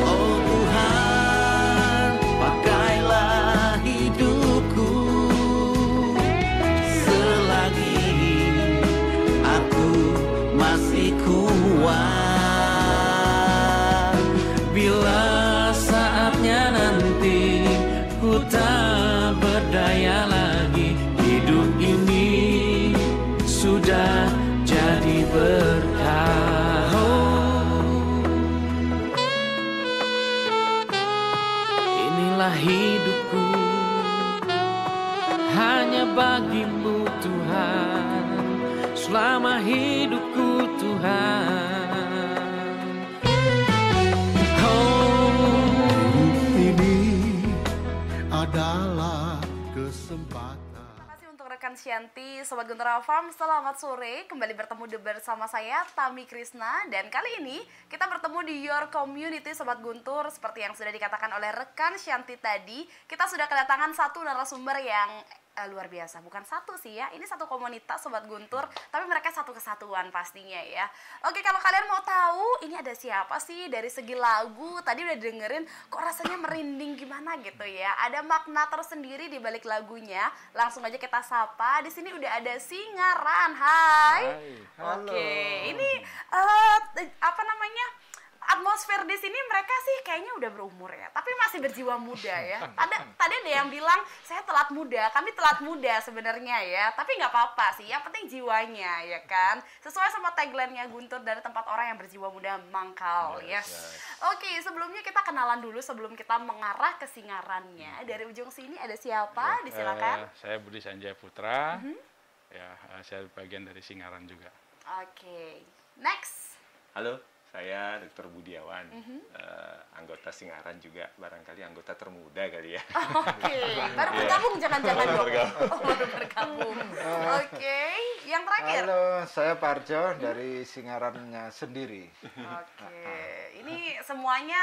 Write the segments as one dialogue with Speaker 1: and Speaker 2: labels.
Speaker 1: Oh Tuhan, pakailah hidupku selagi aku masih kuat. Bila saatnya nanti ku tak berdaya lagi, hidup ini sudah jadi berkah. Inilah hidupku hanya bagimu Tuhan, selama hidupku Tuhan.
Speaker 2: Ini adalah kesempatan.
Speaker 3: Terima kasih untuk rekan Shanti, Sobat Guntur Farm. Selamat sore, kembali bertemu bersama saya Tami Krisna. Dan kali ini kita bertemu di Your Community Sobat Guntur. Seperti yang sudah dikatakan oleh rekan Shanti tadi, kita sudah kedatangan satu narasumber yang luar biasa. Bukan satu sih ya, ini satu komunitas Sobat Guntur, tapi mereka satu kesatuan pastinya ya. Oke, kalau kalian mau tahu ini ada siapa sih, dari segi lagu tadi udah dengerin kok rasanya merinding gimana gitu ya. Ada makna tersendiri di balik lagunya. Langsung aja kita sapa. Di sini udah ada Singaran. Hai.
Speaker 4: Halo.
Speaker 3: Oke, ini apa namanya? Atmosfer di sini mereka sih kayaknya udah berumur ya, tapi masih berjiwa muda ya. Tadi ada yang bilang saya telat muda, kami telat muda sebenarnya ya, tapi nggak apa-apa sih. Yang penting jiwanya ya kan, sesuai sama tagline-nya Guntur, dari tempat orang yang berjiwa muda mangkal ya. Oke, sebelumnya kita kenalan dulu sebelum kita mengarah ke Singarannya. Dari ujung sini ada siapa? Disilakan.
Speaker 4: Saya Budi Sanjaya Putra. Ya, saya bagian dari Singaran juga.
Speaker 3: Oke, next.
Speaker 5: Halo, saya Dr. Budiawan, anggota Singaran juga, barangkali anggota termuda kali ya.
Speaker 3: Oke, baru bergabung jangan-jangan dong. Oh, baru bergabung. Oke, yang terakhir.
Speaker 6: Halo, saya Parjo dari Singarannya sendiri.
Speaker 3: Oke, ini semuanya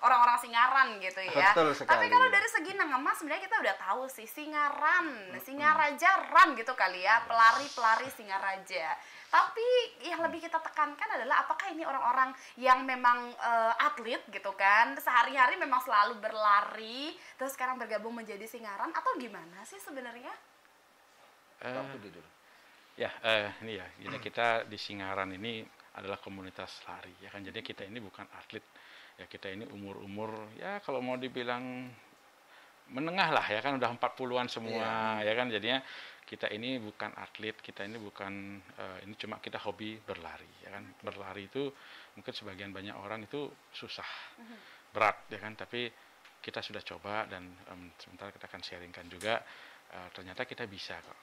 Speaker 3: orang-orang Singaran gitu ya.
Speaker 6: Betul sekali.
Speaker 3: Tapi kalau dari segi nama sebenarnya kita udah tahu sih, Singaran, Singarajaran gitu kali ya, pelari-pelari Singaraja. Tapi yang lebih kita tekankan adalah apakah ini orang-orang yang memang atlet gitu kan, sehari-hari memang selalu berlari, terus sekarang bergabung menjadi Singaran, atau gimana sih sebenarnya?
Speaker 4: Ya, ini ya, jadi kita di Singaran ini adalah komunitas lari ya kan. Jadi kita ini bukan atlet ya, kita ini umur-umur ya kalau mau dibilang menengah lah ya kan, udah 40-an semua ya kan. Jadinya kita ini bukan atlet, kita ini bukan ini cuma kita hobi berlari ya kan. Berlari itu mungkin sebagian banyak orang itu susah, berat ya kan, tapi kita sudah coba dan sebentar kita akan sharingkan juga, ternyata kita bisa kok.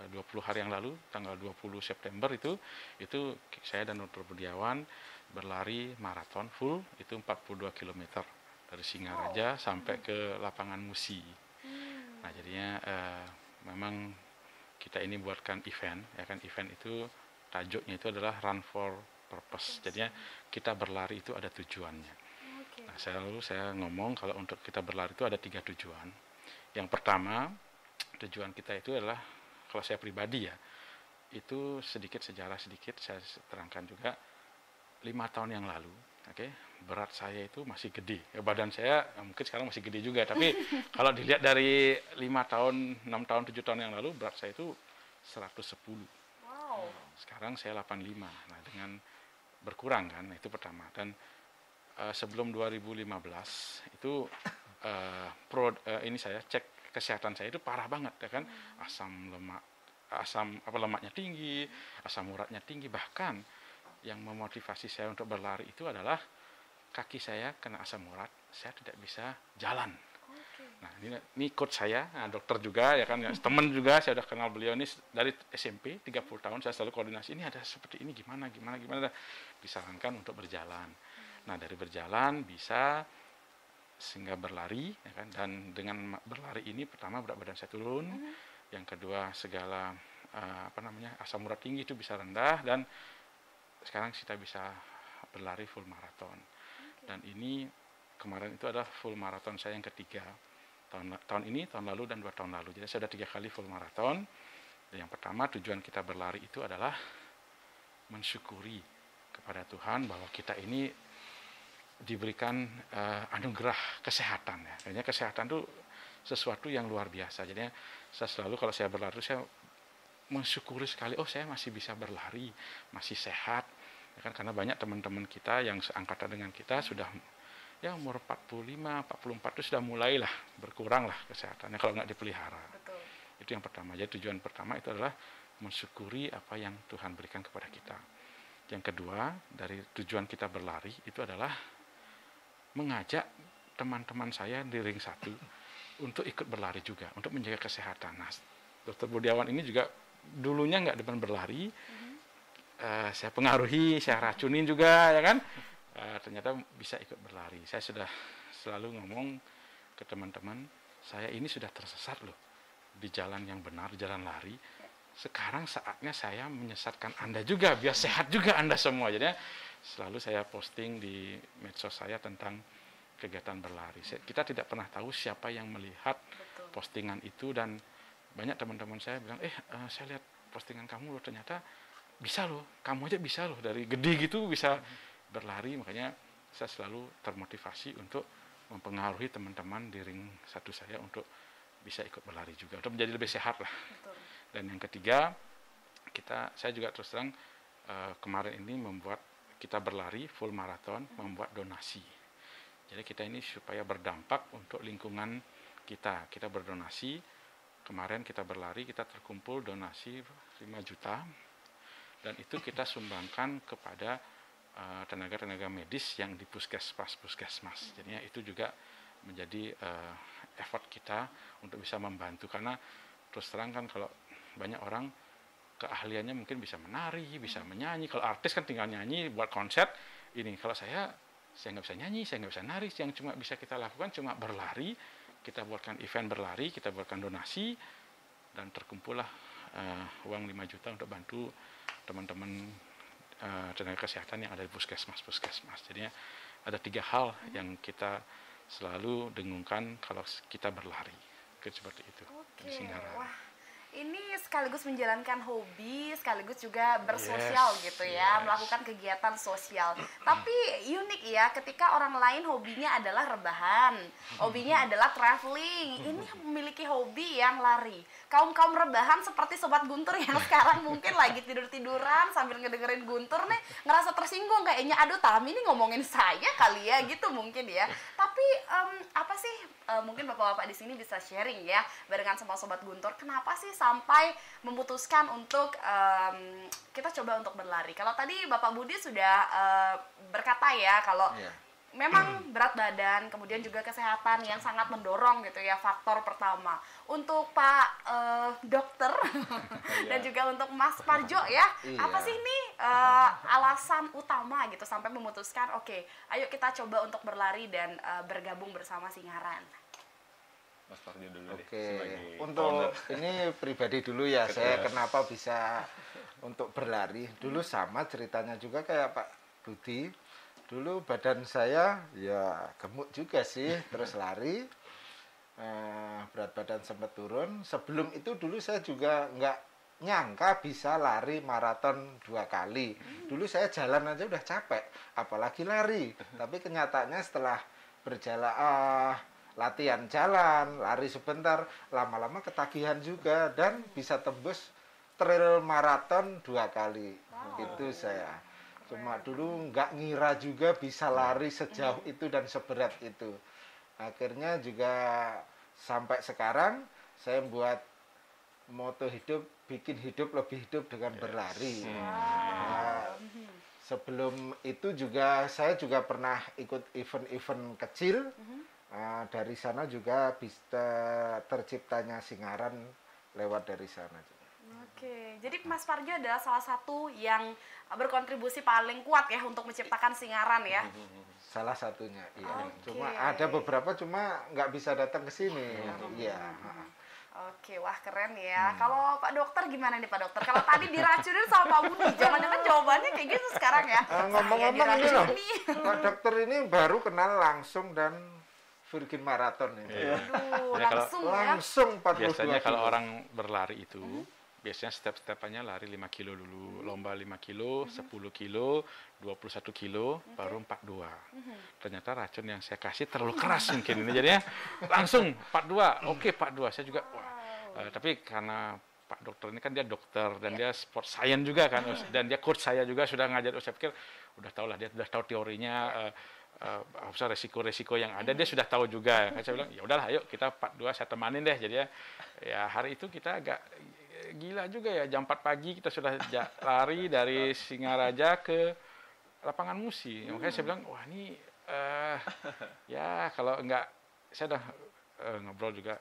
Speaker 4: 20 hari yang lalu, tanggal 20 September itu saya dan Dr. Budiawan berlari maraton full, itu 42 km dari Singaraja sampai ke lapangan Musi. Nah jadinya memang kita ini buatkan event ya kan. Event itu tajuknya itu adalah Run for Purpose. Jadinya kita berlari itu ada tujuannya. Nah saya ngomong kalau untuk kita berlari itu ada 3 tujuan. Yang pertama, tujuan kita itu adalah, kalau saya pribadi ya, itu sejarah sedikit saya terangkan juga. 5 tahun yang lalu, berat saya itu masih gede. Badan saya mungkin sekarang masih gede juga, tapi kalau dilihat dari 5 tahun, 6 tahun, 7 tahun yang lalu, berat saya itu 110.
Speaker 3: Wow.
Speaker 4: Sekarang saya 85. Nah, dengan berkurang kan, itu pertama. Dan sebelum 2015 itu ini saya cek kesehatan saya itu parah banget ya kan. Lemaknya tinggi, asam uratnya tinggi, bahkan yang memotivasi saya untuk berlari itu adalah kaki saya kena asam urat, saya tidak bisa jalan. Nah ini coach saya, dokter juga ya kan, teman juga, saya udah kenal beliau ini dari SMP 30 tahun, saya selalu koordinasi, ini ada seperti ini gimana, disarankan untuk berjalan. Nah dari berjalan bisa sehingga berlari ya kan, dan dengan berlari ini pertama berat badan saya turun, yang kedua segala asam urat tinggi itu bisa rendah, dan sekarang kita bisa berlari full maraton. Dan ini kemarin itu adalah full maraton saya yang ketiga. Tahun ini, tahun lalu, dan 2 tahun lalu. Jadi saya sudah 3 kali full maraton. Dan yang pertama, tujuan kita berlari itu adalah mensyukuri kepada Tuhan bahwa kita ini diberikan anugerah kesehatan ya. Kayaknya kesehatan itu sesuatu yang luar biasa. Jadi saya selalu kalau saya berlari saya mensyukuri sekali, oh saya masih bisa berlari, masih sehat. Ya kan, karena banyak teman-teman kita yang seangkatan dengan kita sudah ya umur 45, 44 itu sudah mulailah berkurang lah kesehatannya kalau nggak dipelihara.
Speaker 3: Betul.
Speaker 4: Itu yang pertama. Jadi tujuan pertama itu adalah mensyukuri apa yang Tuhan berikan kepada kita. Yang kedua, dari tujuan kita berlari itu adalah mengajak teman-teman saya di ring 1 untuk ikut berlari juga, untuk menjaga kesehatan. Nah, Dr. Budiawan ini juga dulunya nggak demen berlari, saya pengaruhi, saya racunin juga, ya kan? Ternyata bisa ikut berlari. Saya sudah selalu ngomong ke teman-teman, saya ini sudah tersesat loh di jalan yang benar, jalan lari. Sekarang saatnya saya menyesatkan Anda juga, biar sehat juga Anda semua. Jadi selalu saya posting di medsos saya tentang kegiatan berlari. Kita tidak pernah tahu siapa yang melihat postingan itu, dan banyak teman-teman saya bilang, saya lihat postingan kamu loh, ternyata bisa loh, kamu aja bisa loh, dari gede gitu bisa berlari. Makanya saya selalu termotivasi untuk mempengaruhi teman-teman di ring 1 saya untuk bisa ikut berlari juga, untuk menjadi lebih sehat lah.
Speaker 3: Betul.
Speaker 4: Dan yang ketiga, saya juga terus terang kemarin ini membuat kita berlari full marathon, membuat donasi. Jadi kita ini supaya berdampak untuk lingkungan kita. Kita berdonasi. Kemarin kita berlari, kita terkumpul donasi 5 juta. Dan itu kita sumbangkan kepada tenaga-tenaga medis yang di puskesmas. Jadinya itu juga menjadi effort kita untuk bisa membantu. Karena terus terang kan kalau banyak orang keahliannya mungkin bisa menari, bisa menyanyi. Kalau artis kan tinggal nyanyi, buat konser. Ini kalau saya nggak bisa nyanyi, saya nggak bisa nari. Yang cuma bisa kita lakukan cuma berlari. Kita buatkan event berlari, kita buatkan donasi, dan terkumpullah uang 5 juta untuk bantu teman-teman tenaga kesehatan yang ada di puskesmas. Jadinya ada 3 hal yang kita selalu dengungkan kalau kita berlari. Seperti itu.
Speaker 3: Oke.
Speaker 4: Di Singaraja.
Speaker 3: Wah, ini sekaligus menjalankan hobi, sekaligus juga bersosial gitu ya, melakukan kegiatan sosial. Tapi unik ya, ketika orang lain hobinya adalah rebahan, hobinya adalah traveling, ini memiliki hobi yang lari. Kaum-kaum rebahan seperti Sobat Guntur yang sekarang mungkin lagi tidur-tiduran sambil ngedengerin Guntur nih, ngerasa tersinggung kayaknya, aduh Tami ini ngomongin saya kali ya, gitu mungkin ya. Tapi apa sih, mungkin bapak-bapak di sini bisa sharing ya, barengan sama Sobat Guntur, kenapa sih sampai memutuskan untuk kita coba untuk berlari? Kalau tadi Bapak Budi sudah berkata ya, kalau memang berat badan, kemudian juga kesehatan yang sangat mendorong gitu ya, faktor pertama. Untuk Pak Dokter dan juga untuk Mas Parjo ya, apa sih ini alasan utama gitu sampai memutuskan, oke, ayo kita coba untuk berlari dan bergabung bersama Singaran?
Speaker 5: Mas Parjo dulu deh.
Speaker 6: Oke,
Speaker 5: sebagai
Speaker 6: untuk
Speaker 5: owner.
Speaker 6: ini pribadi dulu ya, saya kenapa bisa untuk berlari. Dulu sama ceritanya juga kayak Pak Budi. Dulu badan saya ya gemuk juga sih, terus lari, berat badan sempat turun. Sebelum itu dulu saya juga nggak nyangka bisa lari maraton 2 kali. Dulu saya jalan aja udah capek, apalagi lari. Tapi kenyataannya setelah berjalan, latihan jalan, lari sebentar, lama-lama ketagihan juga, dan bisa tembus trail maraton 2 kali. Itu saya. Cuma dulu nggak ngira juga bisa lari sejauh itu dan seberat itu. Akhirnya juga sampai sekarang saya buat moto hidup, bikin hidup lebih hidup dengan berlari. Sebelum itu juga saya juga pernah ikut event-event kecil. Dari sana juga bisa terciptanya Singaran lewat dari sana.
Speaker 3: Oke, jadi Mas Parjo adalah salah satu yang berkontribusi paling kuat ya untuk menciptakan Singaran ya.
Speaker 6: Salah satunya, iya.
Speaker 3: Oke.
Speaker 6: Cuma ada beberapa cuma nggak bisa datang ke sini. Iya.
Speaker 3: Oke, wah keren ya. Kalau Pak Dokter gimana nih Pak Dokter? Kalau tadi diracunin sama Pak Budi, jangan-jangan jawabannya kayak gitu sekarang ya.
Speaker 6: Ngomong-ngomong ini loh,
Speaker 3: diracuni.
Speaker 6: Pak Dokter ini baru kenal langsung dan Virgin Marathon ini.
Speaker 3: Aduh,
Speaker 4: Ya, kalau-
Speaker 3: langsung ya.
Speaker 6: Langsung 42
Speaker 4: Biasanya kalau
Speaker 6: kilo.
Speaker 4: orang berlari itu biasanya step-stepannya lari 5 kilo dulu, lomba 5 kilo, 10 kilo, 21 kilo, baru 42. Ternyata racun yang saya kasih terlalu keras mungkin ini, jadinya langsung 42, oke 42, saya juga, wah. Tapi karena Pak dokter ini kan dia dokter, dan dia sport science juga kan, dan dia coach saya juga, sudah ngajar, saya pikir, udah tahu lah, dia sudah tahu teorinya, resiko-resiko yang ada, dia sudah tahu juga. Saya bilang, ya udahlah, ayo kita 42, saya temanin deh. Jadi ya hari itu kita agak gila juga ya, jam 4 pagi kita sudah lari dari Singaraja ke lapangan Musi. Makanya saya bilang, wah ini ya kalau enggak, saya udah ngobrol juga,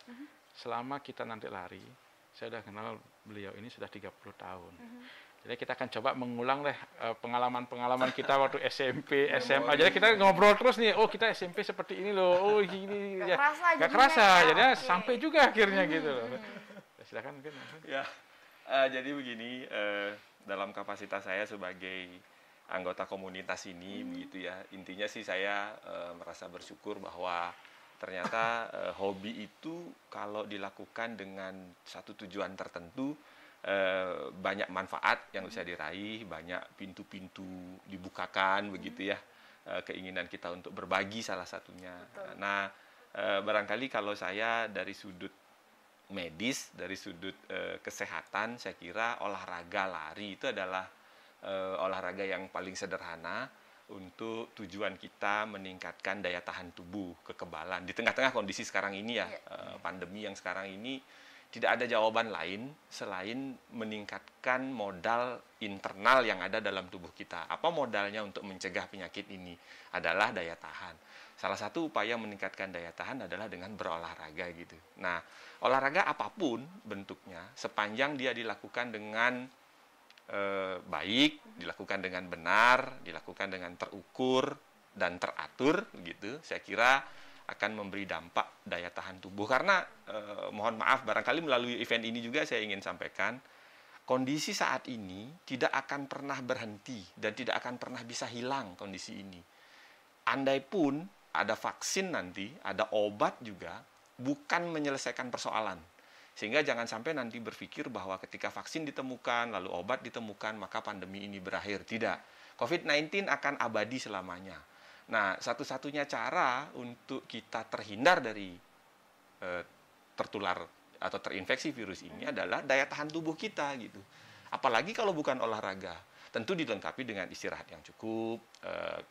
Speaker 4: selama kita nanti lari, saya udah kenal beliau ini sudah 30 tahun. Jadi kita akan coba mengulang deh pengalaman-pengalaman kita waktu SMP, SMA. Jadi kita ngobrol terus nih, oh kita SMP seperti ini loh, oh ini ya. Gak kerasa, jadinya sampai juga akhirnya gitu loh. Silakan mungkin.
Speaker 5: Ya, jadi begini, dalam kapasitas saya sebagai anggota komunitas ini, begitu ya. Intinya sih saya merasa bersyukur bahwa ternyata hobi itu kalau dilakukan dengan satu tujuan tertentu, banyak manfaat yang bisa diraih, banyak pintu-pintu dibukakan, begitu ya. Keinginan kita untuk berbagi salah satunya. Betul. Nah, barangkali kalau saya dari sudut medis, dari sudut kesehatan, saya kira olahraga lari itu adalah olahraga yang paling sederhana untuk tujuan kita meningkatkan daya tahan tubuh, kekebalan. Di tengah-tengah kondisi sekarang ini ya, pandemi yang sekarang ini, tidak ada jawaban lain selain meningkatkan modal internal yang ada dalam tubuh kita. Apa modalnya untuk mencegah penyakit ini? Adalah daya tahan. Salah satu upaya meningkatkan daya tahan adalah dengan berolahraga gitu. Nah, olahraga apapun bentuknya, sepanjang dia dilakukan dengan baik, dilakukan dengan benar, dilakukan dengan terukur dan teratur gitu, saya kira akan memberi dampak daya tahan tubuh. Karena mohon maaf, barangkali melalui event ini juga saya ingin sampaikan, kondisi saat ini tidak akan pernah berhenti dan tidak akan pernah bisa hilang kondisi ini. Andai pun ada vaksin nanti, ada obat juga, bukan menyelesaikan persoalan. Sehingga jangan sampai nanti berpikir bahwa ketika vaksin ditemukan, lalu obat ditemukan, maka pandemi ini berakhir. Tidak. COVID-19 akan abadi selamanya. Nah, satu-satunya cara untuk kita terhindar dari tertular atau terinfeksi virus ini adalah daya tahan tubuh kita gitu. Apalagi kalau bukan olahraga. Tentu dilengkapi dengan istirahat yang cukup,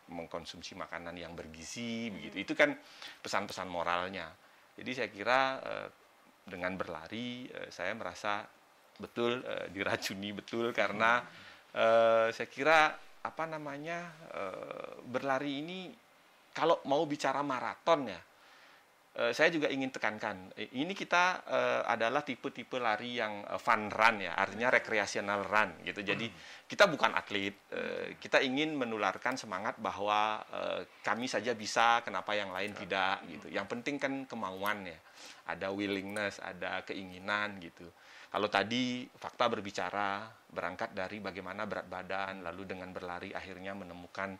Speaker 5: mengkonsumsi makanan yang bergizi, begitu. Itu kan pesan-pesan moralnya. Jadi saya kira dengan berlari, saya merasa betul diracuni betul, karena saya kira berlari ini kalau mau bicara maraton ya, saya juga ingin tekankan, ini kita adalah tipe-tipe lari yang fun run ya, artinya recreational run gitu. Jadi kita bukan atlet, kita ingin menularkan semangat bahwa kami saja bisa, kenapa yang lain tidak gitu. Yang penting kan kemauan ya, ada willingness, ada keinginan gitu. Kalau tadi fakta berbicara, berangkat dari bagaimana berat badan, lalu dengan berlari akhirnya menemukan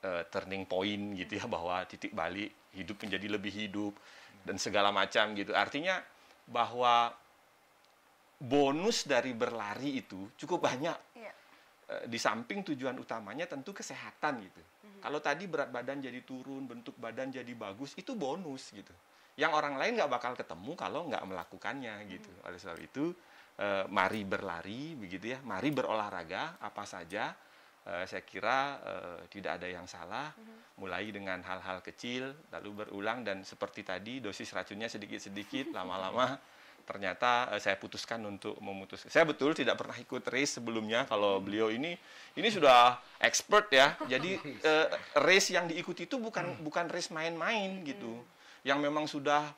Speaker 5: turning point gitu ya, bahwa titik balik hidup menjadi lebih hidup dan segala macam gitu. Artinya bahwa bonus dari berlari itu cukup banyak. Di samping tujuan utamanya tentu kesehatan gitu. Kalau tadi berat badan jadi turun, bentuk badan jadi bagus, itu bonus gitu. Yang orang lain nggak bakal ketemu kalau nggak melakukannya gitu. Oleh sebab itu, mari berlari begitu ya, mari berolahraga apa saja. Saya kira tidak ada yang salah, mulai dengan hal-hal kecil, lalu berulang, dan seperti tadi dosis racunnya sedikit-sedikit, lama-lama ternyata saya putuskan untuk memutuskan. Saya betul tidak pernah ikut race sebelumnya, kalau beliau ini sudah expert ya, jadi race yang diikuti itu bukan race main-main gitu, yang memang sudah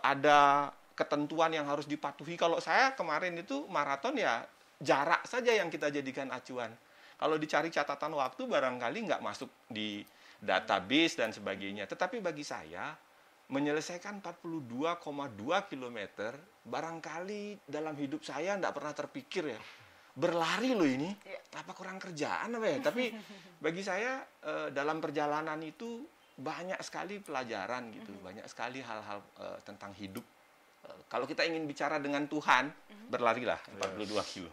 Speaker 5: ada ketentuan yang harus dipatuhi. Kalau saya kemarin itu maraton ya jarak saja yang kita jadikan acuan. Kalau dicari catatan waktu barangkali nggak masuk di database dan sebagainya. Tetapi bagi saya, menyelesaikan 42,2 km, barangkali dalam hidup saya nggak pernah terpikir ya. Berlari loh ini, apa kurang kerjaan apa ya? Tapi bagi saya dalam perjalanan itu banyak sekali pelajaran gitu. Banyak sekali hal-hal tentang hidup. Kalau kita ingin bicara dengan Tuhan, berlari lah 42 kilo.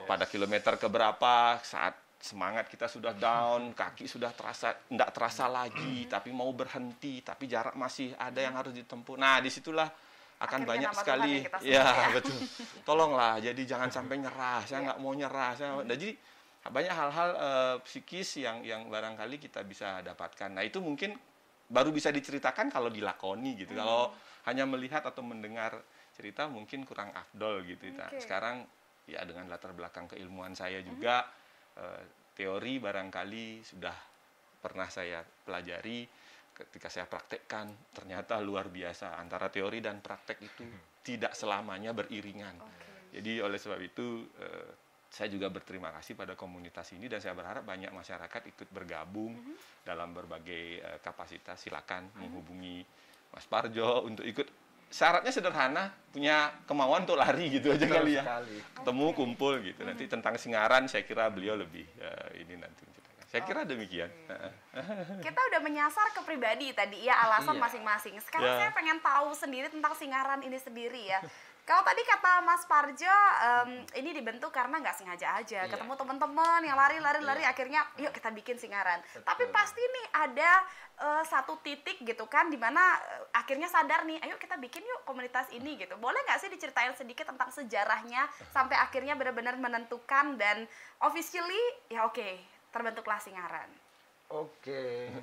Speaker 5: Pada kilometer keberapa saat semangat kita sudah down, kaki sudah tidak terasa lagi, tapi mau berhenti, tapi jarak masih ada yang harus ditempuh. Nah, disitulah akan
Speaker 3: Akhirnya
Speaker 5: banyak
Speaker 3: nama
Speaker 5: sekali.
Speaker 3: Tuhan yang kita sebut
Speaker 5: Ya,
Speaker 3: ya.
Speaker 5: betul. Tolonglah, jadi jangan sampai nyerah. Saya nggak mau nyerah. Jadi banyak hal-hal psikis yang barangkali kita bisa dapatkan. Nah, itu mungkin baru bisa diceritakan kalau dilakoni gitu. Kalau hanya melihat atau mendengar cerita mungkin kurang afdol gitu.
Speaker 3: Oke.
Speaker 5: Sekarang ya dengan latar belakang keilmuan saya juga teori barangkali sudah pernah saya pelajari, ketika saya praktekkan ternyata luar biasa, antara teori dan praktek itu tidak selamanya beriringan. Jadi oleh sebab itu saya juga berterima kasih pada komunitas ini dan saya berharap banyak masyarakat ikut bergabung dalam berbagai kapasitas. Silakan menghubungi Mas Parjo untuk ikut. Syaratnya sederhana, punya kemauan untuk lari gitu aja kali ya. Ketemu, kumpul gitu. Nanti tentang Singaran saya kira beliau lebih ini nanti menceritakan. Saya kira demikian.
Speaker 3: Kita udah menyasar ke pribadi tadi ya, alasan masing-masing. Sekarang saya pengen tahu sendiri tentang Singaran ini sendiri ya. Kalau tadi kata Mas Parjo, ini dibentuk karena nggak sengaja aja. Ketemu teman-teman yang lari, akhirnya yuk kita bikin Singaran. Tapi pasti nih ada satu titik gitu kan, dimana akhirnya sadar nih, ayo kita bikin yuk komunitas ini gitu. Boleh nggak sih diceritain sedikit tentang sejarahnya sampai akhirnya benar-benar menentukan dan officially ya oke, terbentuklah Singaran.
Speaker 6: Oke.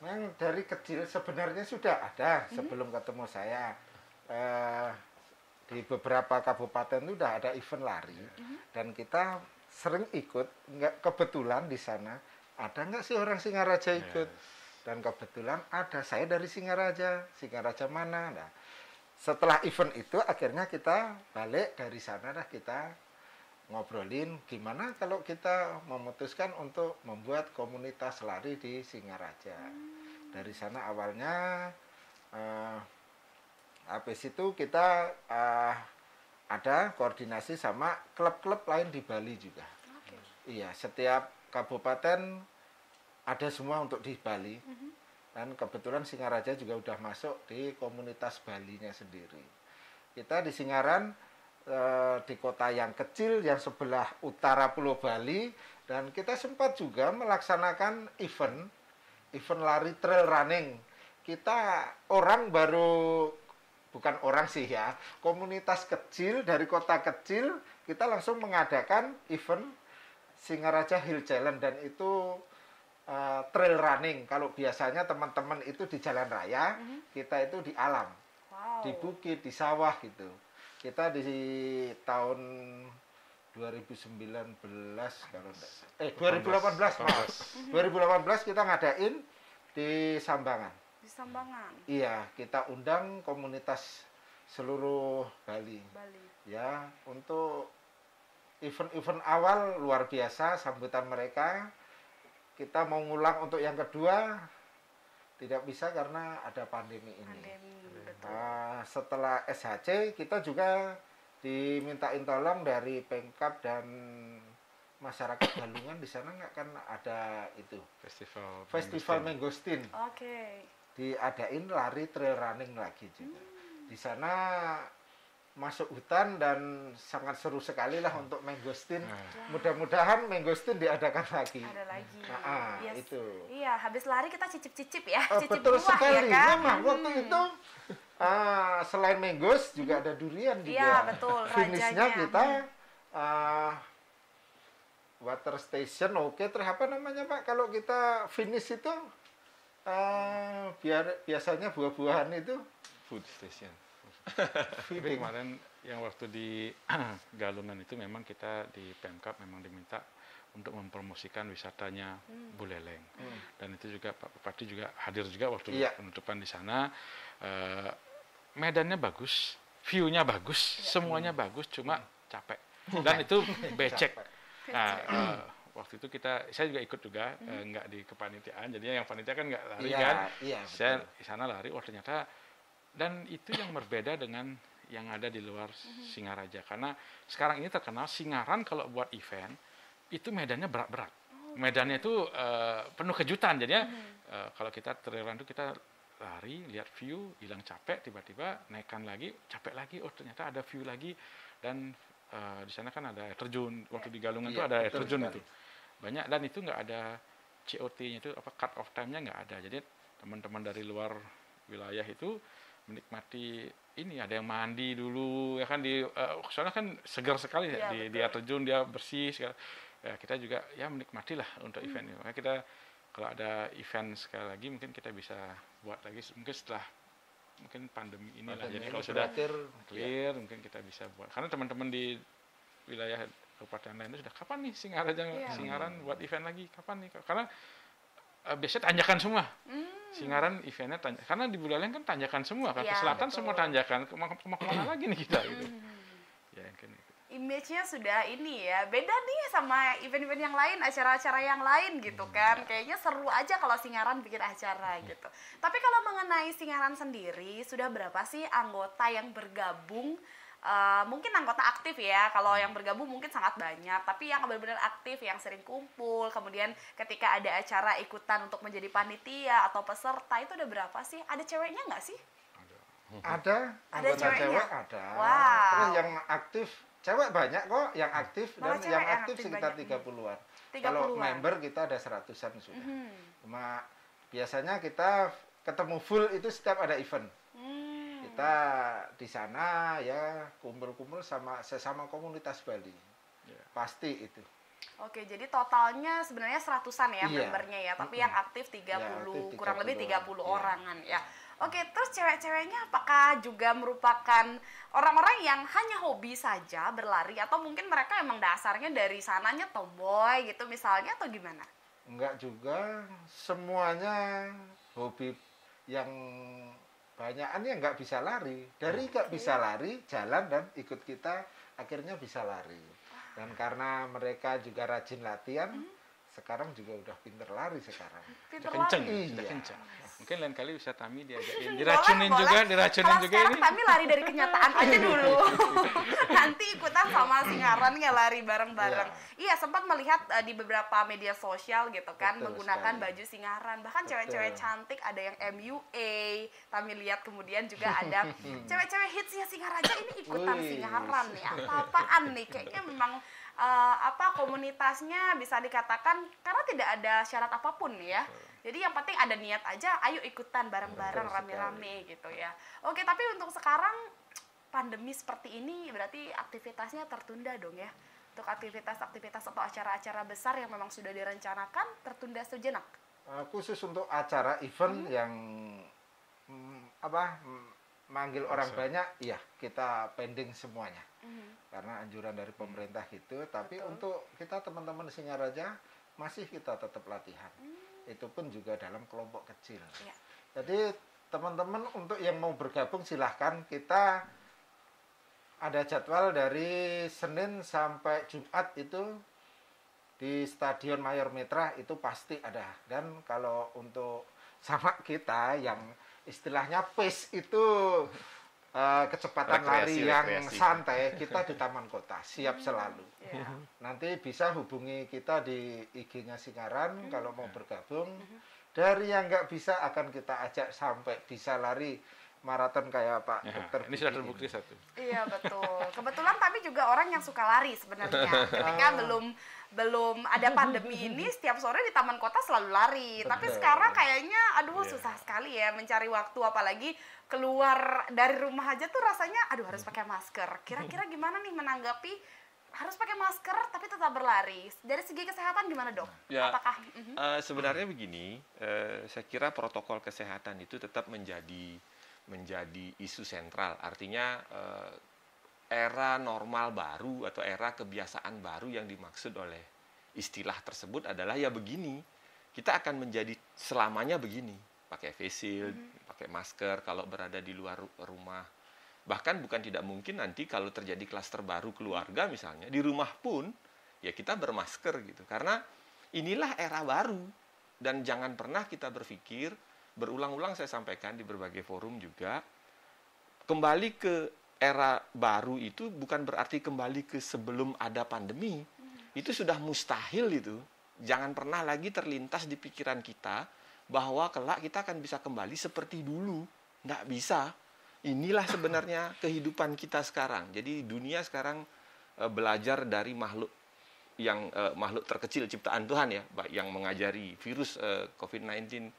Speaker 6: Memang dari kecil sebenarnya sudah ada sebelum ketemu saya. Di beberapa kabupaten itu udah ada event lari dan kita sering ikut. Nggak kebetulan di sana ada nggak sih orang Singaraja ikut, dan kebetulan ada saya dari Singaraja mana. Nah, setelah event itu akhirnya kita balik dari sana, kita ngobrolin gimana kalau kita memutuskan untuk membuat komunitas lari di Singaraja. Dari sana awalnya habis itu kita ada koordinasi sama klub-klub lain di Bali juga. Iya, setiap kabupaten ada semua untuk di Bali. Dan kebetulan Singaraja juga udah masuk di komunitas Balinya sendiri. Kita di Singaran di kota yang kecil yang sebelah utara Pulau Bali, dan kita sempat juga melaksanakan event lari trail running. Kita bukan orang sih ya, komunitas kecil dari kota kecil, kita langsung mengadakan event Singaraja Hill Challenge, dan itu trail running. Kalau biasanya teman-teman itu di jalan raya, kita itu di alam, di bukit, di sawah gitu. Kita di tahun 2019 kalau 2018 maaf. 2018 kita ngadain di Sambangan.
Speaker 3: Di Sambangan.
Speaker 6: Iya, kita undang komunitas seluruh Bali. Ya, untuk event-event awal luar biasa sambutan mereka. Kita mau ngulang untuk yang kedua tidak bisa karena ada pandemi ini. Setelah SHC kita juga dimintain tolong dari Pemkab dan masyarakat Galungan. Di sana nggak kan ada itu festival Mangosteen. Diadain lari trail running lagi juga. Di sana masuk hutan dan sangat seru sekali lah untuk Mangosteen. Mudah-mudahan Mangosteen diadakan lagi.
Speaker 3: Ada lagi.
Speaker 6: Itu.
Speaker 3: Iya, habis lari kita cicip-cicip ya, cicip
Speaker 6: betul
Speaker 3: buah
Speaker 6: sekali.
Speaker 3: ya kan.
Speaker 6: Memang waktu itu selain manggos juga ada durian juga.
Speaker 3: Iya, betul.
Speaker 6: Finishnya
Speaker 3: Rajanya.
Speaker 6: kita water station. Terus apa namanya Pak? Kalau kita finish itu biasanya buah-buahan itu
Speaker 5: Food station.
Speaker 4: Tapi kemarin yang waktu di Galungan itu memang kita di Pemkab memang diminta untuk mempromosikan wisatanya Buleleng. Dan itu juga Pak Bupati juga hadir juga waktu penutupan di sana. Medannya bagus, view-nya bagus, semuanya bagus, cuma capek. Dan itu becek. Nah, waktu itu saya juga ikut juga, nggak di kepanitiaan, jadinya yang panitia kan nggak lari kan. Saya di sana lari, ternyata. Dan itu yang berbeda dengan yang ada di luar Singaraja. Karena sekarang ini terkenal Singaran kalau buat event, itu medannya berat-berat. Medannya itu penuh kejutan. Jadinya kalau kita trail run itu kita lari, lihat view, hilang capek, tiba-tiba naikkan lagi, capek lagi, ternyata ada view lagi. dan di sana kan ada air terjun. Waktu di Galungan
Speaker 6: Iya,
Speaker 4: itu ada air
Speaker 6: betul
Speaker 4: terjun
Speaker 6: sekali.
Speaker 4: itu banyak, dan itu nggak ada COT-nya, itu apa, cut off time-nya nggak ada. Jadi teman-teman dari luar wilayah itu menikmati ini, ada yang mandi dulu ya kan di soalnya kan segar sekali ya,
Speaker 3: Iya,
Speaker 4: di air terjun, dia bersih segala. Ya, kita juga ya menikmati lah untuk event ini. Makanya kita kalau ada event sekali lagi mungkin kita bisa buat lagi mungkin setelah mungkin pandemi inilah.
Speaker 6: Pandemi
Speaker 4: Jadi
Speaker 6: ini
Speaker 4: kalau sudah
Speaker 6: berakhir,
Speaker 4: clear mungkin kita bisa buat, karena teman-teman di wilayah kabupaten lain itu sudah kapan nih Singaran buat event lagi, kapan nih, karena biasanya tanjakan semua. Singaran eventnya karena di wilayah kan tanjakan semua kan,
Speaker 3: Iya,
Speaker 4: ke selatan
Speaker 3: betul.
Speaker 4: semua tanjakan, mau kemana lagi nih kita gitu. Ya mungkin itu.
Speaker 3: Image-nya sudah ini ya, beda nih sama event-event yang lain, acara-acara yang lain gitu kan. Kayaknya seru aja kalau Singaran bikin acara gitu. Tapi kalau mengenai Singaran sendiri, sudah berapa sih anggota yang bergabung? Mungkin anggota aktif ya, kalau yang bergabung mungkin sangat banyak, tapi yang benar-benar aktif, yang sering kumpul, kemudian ketika ada acara ikutan untuk menjadi panitia atau peserta, itu udah berapa sih? Ada ceweknya nggak sih?
Speaker 6: Ada
Speaker 3: Ada
Speaker 6: anggota
Speaker 3: ceweknya?
Speaker 6: cewek ada.
Speaker 3: Wow.
Speaker 6: Terus yang aktif cewek banyak kok yang aktif,
Speaker 3: Malah
Speaker 6: dan
Speaker 3: cewek
Speaker 6: yang
Speaker 3: yang
Speaker 6: aktif
Speaker 3: aktif
Speaker 6: sekitar
Speaker 3: banyak.
Speaker 6: 30-an.
Speaker 3: 30-an.
Speaker 6: Kalau member kita ada 100-an sudah. Cuma biasanya kita ketemu full itu setiap ada event. Kita di sana ya kumpul-kumpul sama sesama komunitas Bali. Pasti itu.
Speaker 3: Oke, jadi totalnya sebenarnya 100-an ya
Speaker 6: Iya.
Speaker 3: membernya ya, tapi yang aktif 30,
Speaker 6: aktif
Speaker 3: kurang lebih 30
Speaker 6: 30-an.
Speaker 3: orangan ya. Oke, terus cewek-ceweknya apakah juga merupakan orang-orang yang hanya hobi saja berlari, atau mungkin mereka emang dasarnya dari sananya tomboy gitu misalnya, atau gimana?
Speaker 6: Enggak juga, semuanya hobi yang banyakan ya nggak bisa lari. Dari nggak bisa lari, jalan dan ikut kita akhirnya bisa lari. Dan karena mereka juga rajin latihan, sekarang juga udah pinter lari sekarang.
Speaker 3: Pinter
Speaker 4: Kenceng,
Speaker 3: lari.
Speaker 4: sudah
Speaker 6: Iya.
Speaker 4: kenceng. Mungkin lain kali bisa Tami diajakin,
Speaker 3: Boleh,
Speaker 4: diracunin
Speaker 3: boleh.
Speaker 4: juga, diracunin
Speaker 3: Kalau
Speaker 4: juga
Speaker 3: sekarang
Speaker 4: ini.
Speaker 3: kami lari dari kenyataan aja dulu. Nanti ikutan sama Singaran ya, lari bareng-bareng. Iya, sempat melihat di beberapa media sosial gitu kan,
Speaker 6: Betul
Speaker 3: menggunakan
Speaker 6: sekali.
Speaker 3: baju Singaran. Bahkan cewek-cewek cantik, ada yang MUA. Kami lihat kemudian juga ada cewek-cewek hitsnya Singaraja ini ikutan
Speaker 6: Wih.
Speaker 3: Singaran nih. Apa-apaan nih? Kayaknya memang komunitasnya bisa dikatakan karena tidak ada syarat apapun ya. Jadi yang penting ada niat aja, ayo ikutan bareng-bareng
Speaker 6: Betul sekali.
Speaker 3: rame-rame gitu ya. Oke, tapi untuk sekarang pandemi seperti ini berarti aktivitasnya tertunda dong ya. Untuk aktivitas-aktivitas atau acara-acara besar yang memang sudah direncanakan tertunda sejenak.
Speaker 6: Khusus untuk acara event yang manggil orang banyak, iya kita pending semuanya. Karena anjuran dari pemerintah gitu, tapi untuk kita teman-teman Singaraja masih kita tetap latihan. Itu pun juga dalam kelompok kecil.
Speaker 3: Iya.
Speaker 6: Jadi teman-teman untuk yang mau bergabung silahkan, kita ada jadwal dari Senin sampai Jumat itu di Stadion Mayor Mitra itu pasti ada. Dan kalau untuk sama kita yang istilahnya pace itu kecepatan lari yang santai, kita di Taman Kota siap selalu.
Speaker 3: Iya.
Speaker 6: Nanti bisa hubungi kita di IG-nya Singaran kalau mau bergabung. Dari yang nggak bisa akan kita ajak sampai bisa lari maraton kayak Pak
Speaker 4: Ya,
Speaker 6: Dokter.
Speaker 4: ini sudah
Speaker 6: Budi
Speaker 4: terbukti satu.
Speaker 3: Iya, betul. Kebetulan tapi juga orang yang suka lari sebenarnya. Ketika belum ada pandemi ini, setiap sore di Taman Kota selalu lari. Tapi
Speaker 6: Betul.
Speaker 3: sekarang kayaknya aduh susah sekali ya mencari waktu, apalagi keluar dari rumah aja tuh rasanya aduh harus pakai masker. Kira-kira gimana nih menanggapi harus pakai masker tapi tetap berlari? Dari segi kesehatan gimana, Dok?
Speaker 5: Ya,
Speaker 3: Apakah
Speaker 5: sebenarnya begini, saya kira protokol kesehatan itu tetap menjadi isu sentral. Artinya era normal baru atau era kebiasaan baru yang dimaksud oleh istilah tersebut adalah ya begini. Kita akan menjadi selamanya begini, pakai face shield, pakai masker kalau berada di luar rumah. Bahkan bukan tidak mungkin nanti kalau terjadi klaster baru keluarga misalnya, di rumah pun ya kita bermasker gitu. Karena inilah era baru, dan jangan pernah kita berpikir, berulang-ulang saya sampaikan di berbagai forum juga, kembali ke era baru itu bukan berarti kembali ke sebelum ada pandemi. Itu sudah mustahil itu. Jangan pernah lagi terlintas di pikiran kita bahwa kelak kita akan bisa kembali seperti dulu. Nggak bisa. inilah sebenarnya kehidupan kita sekarang. Jadi dunia sekarang belajar dari makhluk yang makhluk terkecil ciptaan Tuhan ya, yang mengajari virus COVID-19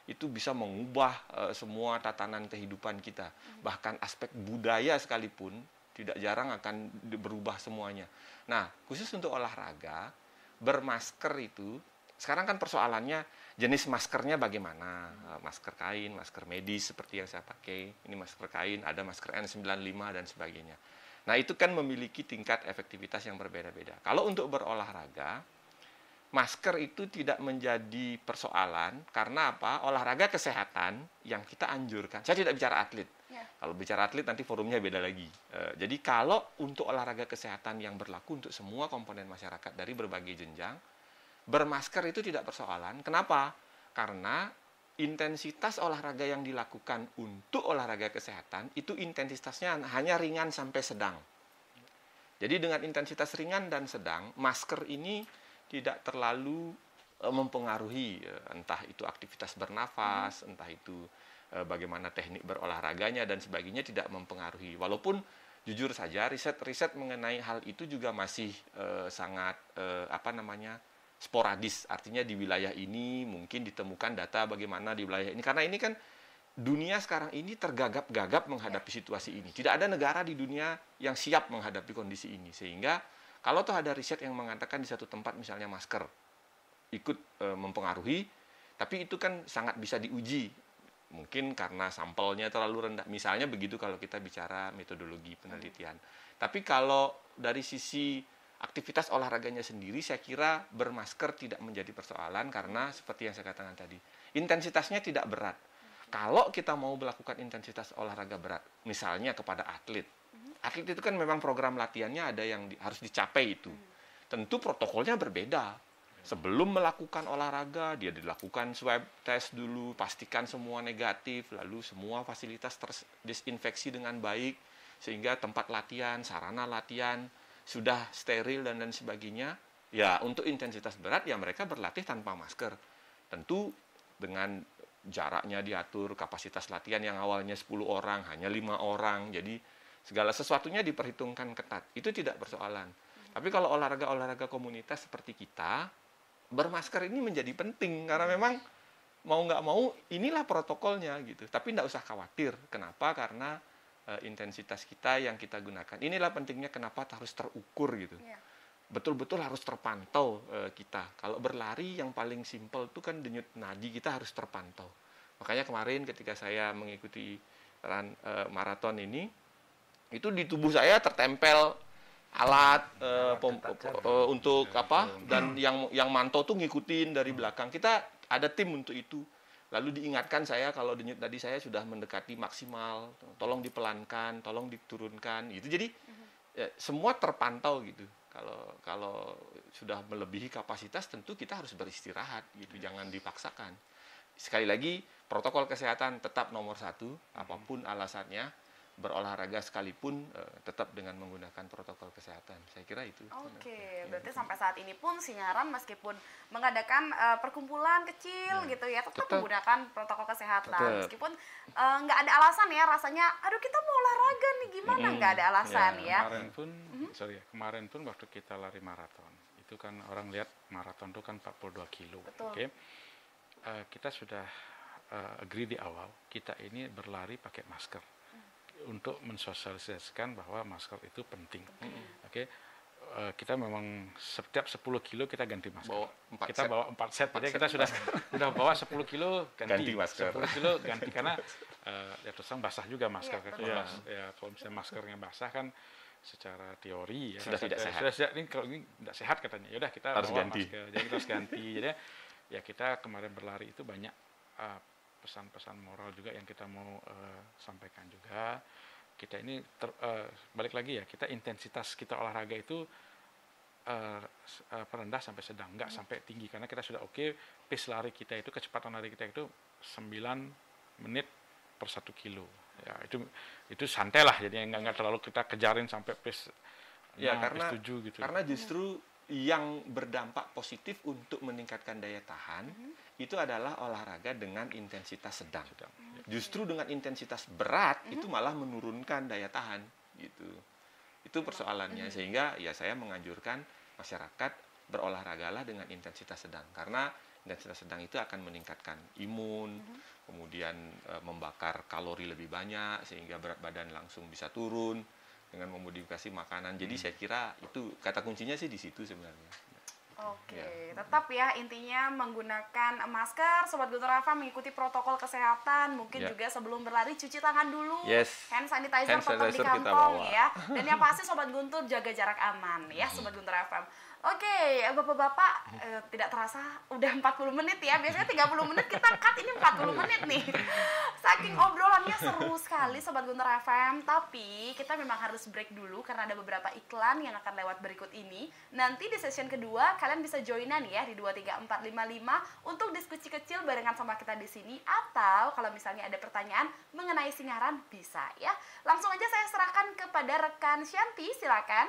Speaker 5: itu bisa mengubah semua tatanan kehidupan kita. Bahkan aspek budaya sekalipun tidak jarang akan berubah semuanya. Nah, khusus untuk olahraga, bermasker itu, sekarang kan persoalannya jenis maskernya bagaimana. Masker kain, masker medis seperti yang saya pakai. Ini masker kain, ada masker N95 dan sebagainya. Nah, itu kan memiliki tingkat efektivitas yang berbeda-beda. Kalau untuk berolahraga, masker itu tidak menjadi persoalan karena apa? Olahraga kesehatan yang kita anjurkan. Saya tidak bicara atlet.
Speaker 3: Ya.
Speaker 5: Kalau bicara atlet nanti forumnya beda lagi. Jadi kalau untuk olahraga kesehatan yang berlaku untuk semua komponen masyarakat dari berbagai jenjang, bermasker itu tidak persoalan. Kenapa? Karena intensitas olahraga yang dilakukan untuk olahraga kesehatan itu intensitasnya hanya ringan sampai sedang. Jadi dengan intensitas ringan dan sedang, masker ini tidak terlalu mempengaruhi entah itu aktivitas bernafas, entah itu bagaimana teknik berolahraganya dan sebagainya, tidak mempengaruhi. Walaupun jujur saja riset-riset mengenai hal itu juga masih sangat sporadis. Artinya di wilayah ini mungkin ditemukan data bagaimana di wilayah ini, karena ini kan dunia sekarang ini tergagap-gagap menghadapi situasi ini. Tidak ada negara di dunia yang siap menghadapi kondisi ini, sehingga kalau toh ada riset yang mengatakan di satu tempat misalnya masker ikut mempengaruhi, tapi itu kan sangat bisa diuji. Mungkin karena sampelnya terlalu rendah. Misalnya begitu kalau kita bicara metodologi penelitian. Tapi kalau dari sisi aktivitas olahraganya sendiri, saya kira bermasker tidak menjadi persoalan karena seperti yang saya katakan tadi, intensitasnya tidak berat. Kalau kita mau melakukan intensitas olahraga berat, misalnya kepada atlet, atlet itu kan memang program latihannya ada yang harus dicapai itu. Tentu protokolnya berbeda. Sebelum melakukan olahraga, dia dilakukan swab test dulu, pastikan semua negatif, lalu semua fasilitas terdisinfeksi dengan baik, sehingga tempat latihan, sarana latihan sudah steril dan sebagainya. Ya, untuk intensitas berat ya mereka berlatih tanpa masker. Tentu dengan jaraknya diatur, kapasitas latihan yang awalnya 10 orang hanya 5 orang. Jadi segala sesuatunya diperhitungkan ketat. Itu tidak persoalan. Tapi kalau olahraga-olahraga komunitas seperti kita, bermasker ini menjadi penting karena memang mau nggak mau inilah protokolnya gitu. Tapi nggak usah khawatir. Kenapa? Karena intensitas kita yang kita gunakan. Inilah pentingnya kenapa harus terukur gitu. Betul-betul harus terpantau kita. Kalau berlari yang paling simpel itu kan denyut nadi kita harus terpantau. Makanya kemarin ketika saya mengikuti maraton ini, itu di tubuh saya tertempel alat untuk apa, dan yang mantau tuh ngikutin dari belakang. Kita ada tim untuk itu. Lalu diingatkan saya kalau denyut nadi saya sudah mendekati maksimal, tolong dipelankan, tolong diturunkan gitu. Jadi ya, semua terpantau gitu. Kalau sudah melebihi kapasitas tentu kita harus beristirahat gitu, jangan dipaksakan. Sekali lagi, protokol kesehatan tetap nomor 1, apapun alasannya. Berolahraga sekalipun tetap dengan menggunakan protokol kesehatan. Saya kira itu.
Speaker 3: Oke, berarti sampai saat ini pun Singaran meskipun mengadakan perkumpulan kecil gitu ya, tetap menggunakan protokol kesehatan. Meskipun nggak ada alasan ya, rasanya aduh kita mau olahraga nih gimana, nggak ada alasan ya.
Speaker 4: Kemarin pun waktu kita lari maraton, itu kan orang lihat maraton itu kan 42 kilo. Oke. Kita sudah agree di awal, kita ini berlari pakai masker. Untuk mensosialisasikan bahwa masker itu penting. Oke. Kita memang setiap 10 kilo kita ganti masker. Bawa 4 set. Jadi kita sudah bawa 10 kilo ganti masker. 10 kilo ganti karena ya terus basah juga masker. Kalau misalnya maskernya basah kan secara teori ya sudah tidak sehat. Ini kalau ini tidak sehat katanya. Ya udah kita harus ganti. Jadi kita harus ganti. Jadi ya kita kemarin berlari itu banyak pesan-pesan moral juga yang kita mau sampaikan juga. Kita ini balik lagi ya, kita intensitas kita olahraga itu rendah sampai sedang, enggak sampai tinggi, karena kita sudah pace lari kita itu, kecepatan lari kita itu 9 menit per 1 kilo. Ya, itu santai lah, jadi enggak terlalu kita kejarin sampai pace 6,
Speaker 5: ya, karena,
Speaker 4: pace 7 gitu.
Speaker 5: Karena justru yang berdampak positif untuk meningkatkan daya tahan itu adalah olahraga dengan intensitas sedang. Justru dengan intensitas berat itu malah menurunkan daya tahan gitu. Itu persoalannya, sehingga ya saya menganjurkan masyarakat berolahragalah dengan intensitas sedang, karena intensitas sedang itu akan meningkatkan imun, kemudian membakar kalori lebih banyak sehingga berat badan langsung bisa turun dengan memodifikasi makanan. Jadi saya kira itu kata kuncinya sih di situ sebenarnya.
Speaker 3: Oke, tetap ya intinya menggunakan masker, Sobat Guntur FM mengikuti protokol kesehatan, mungkin juga sebelum berlari cuci tangan dulu, hand sanitizer tetap di kantong ya, dan yang pasti Sobat Guntur jaga jarak aman ya Sobat Guntur FM. Oke, bapak-bapak tidak terasa udah 40 menit ya, biasanya 30 menit kita cut, ini 40 menit nih. Saking obrolannya seru sekali Sobat Guntur FM, tapi kita memang harus break dulu karena ada beberapa iklan yang akan lewat berikut ini. Nanti di session kedua kalian bisa joinan ya di 23455 untuk diskusi kecil barengan sama kita di sini, atau kalau misalnya ada pertanyaan mengenai Singaran bisa ya. Langsung aja saya serahkan kepada rekan Shanti, silakan.